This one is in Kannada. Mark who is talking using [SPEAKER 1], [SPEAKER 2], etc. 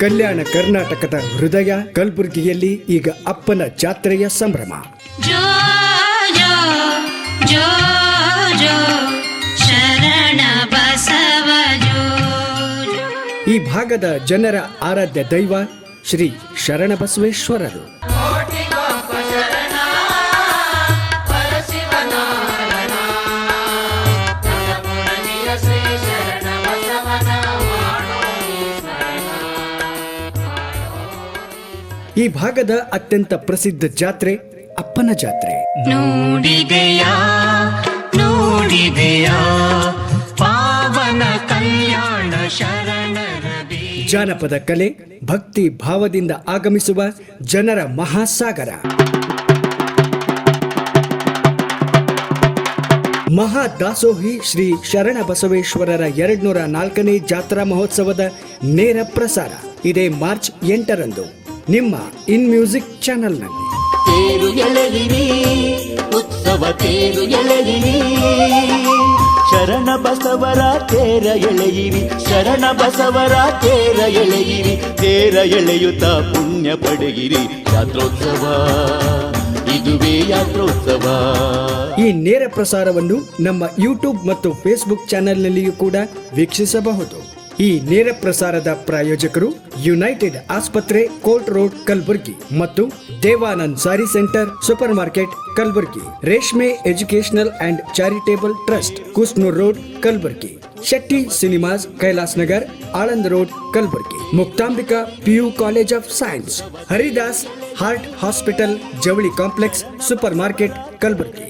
[SPEAKER 1] ಕಲ್ಯಾಣ ಕರ್ನಾಟಕದ ಹೃದಯ ಕಲಬುರಗಿಯಲ್ಲಿ ಈಗ ಅಪ್ಪನ ಜಾತ್ರೆಯ ಸಂಭ್ರಮ.
[SPEAKER 2] ಜೋ ಜೋ ಜೋ ಜೋ ಶರಣ ಬಸವ ಜೋ.
[SPEAKER 1] ಈ ಭಾಗದ ಜನರ ಆರಾಧ್ಯ ದೈವ ಶ್ರೀ ಶರಣಬಸವೇಶ್ವರರು. ಈ ಭಾಗದ ಅತ್ಯಂತ ಪ್ರಸಿದ್ಧ ಜಾತ್ರೆ ಅಪ್ಪನ ಜಾತ್ರೆ.
[SPEAKER 2] ನೋಡಿದೆಯಾ ನೋಡಿದೆಯಾ ಪಾವನ ಕಲ್ಯಾಣ ಶರಣರ
[SPEAKER 1] ಜಾನಪದ ಕಲೆ ಭಕ್ತಿ ಭಾವದಿಂದ ಆಗಮಿಸುವ ಜನರ ಮಹಾಸಾಗರ. ಮಹಾದಾಸೋಹಿ ಶ್ರೀ ಶರಣಬಸವೇಶ್ವರರ 204ನೇ ಜಾತ್ರಾ ಮಹೋತ್ಸವದ ನೇರ ಪ್ರಸಾರ ಇದೇ ಮಾರ್ಚ್ 8ರಂದು ನಿಮ್ಮ ಇನ್ ಮ್ಯೂಸಿಕ್ ಚಾನೆಲ್ನಲ್ಲಿ.
[SPEAKER 3] ತೇರು ಎಳೆಯಿರಿ ಉತ್ಸವ ತೇರು ಎಳೆಯಿರಿ, ಶರಣ ಬಸವರ ತೇರ ಎಳೆಯಿರಿ, ಶರಣ ಬಸವರ ತೇರ ಎಳೆಯಿರಿ, ತೇರ ಎಳೆಯುತ್ತ ಪುಣ್ಯ ಪಡೆಯಿರಿ. ಯಾತ್ರೋತ್ಸವ ಇದುವೇ ಯಾತ್ರೋತ್ಸವ.
[SPEAKER 1] ಈ ನೇರ ಪ್ರಸಾರವನ್ನು ನಮ್ಮ ಯೂಟ್ಯೂಬ್ ಮತ್ತು ಫೇಸ್ಬುಕ್ ಚಾನೆಲ್ನಲ್ಲಿಯೂ ಕೂಡ ವೀಕ್ಷಿಸಬಹುದು. ಈ ನೇರ ಪ್ರಸಾರದ ಪ್ರಾಯೋಜಕರು ಯುನೈಟೆಡ್ ಆಸ್ಪತ್ರೆ ಕೋರ್ಟ್ ರೋಡ್ ಕಲಬುರ್ಗಿ ಮತ್ತು Devanand sari center super market Kalaburagi, Reshme educational and charitable trust Kusnoor road Kalaburagi, Shetty cinemas Kailash Nagar Aland road Kalaburagi, Muktambika PU college of science, Haridas heart hospital Javali complex super market Kalaburagi.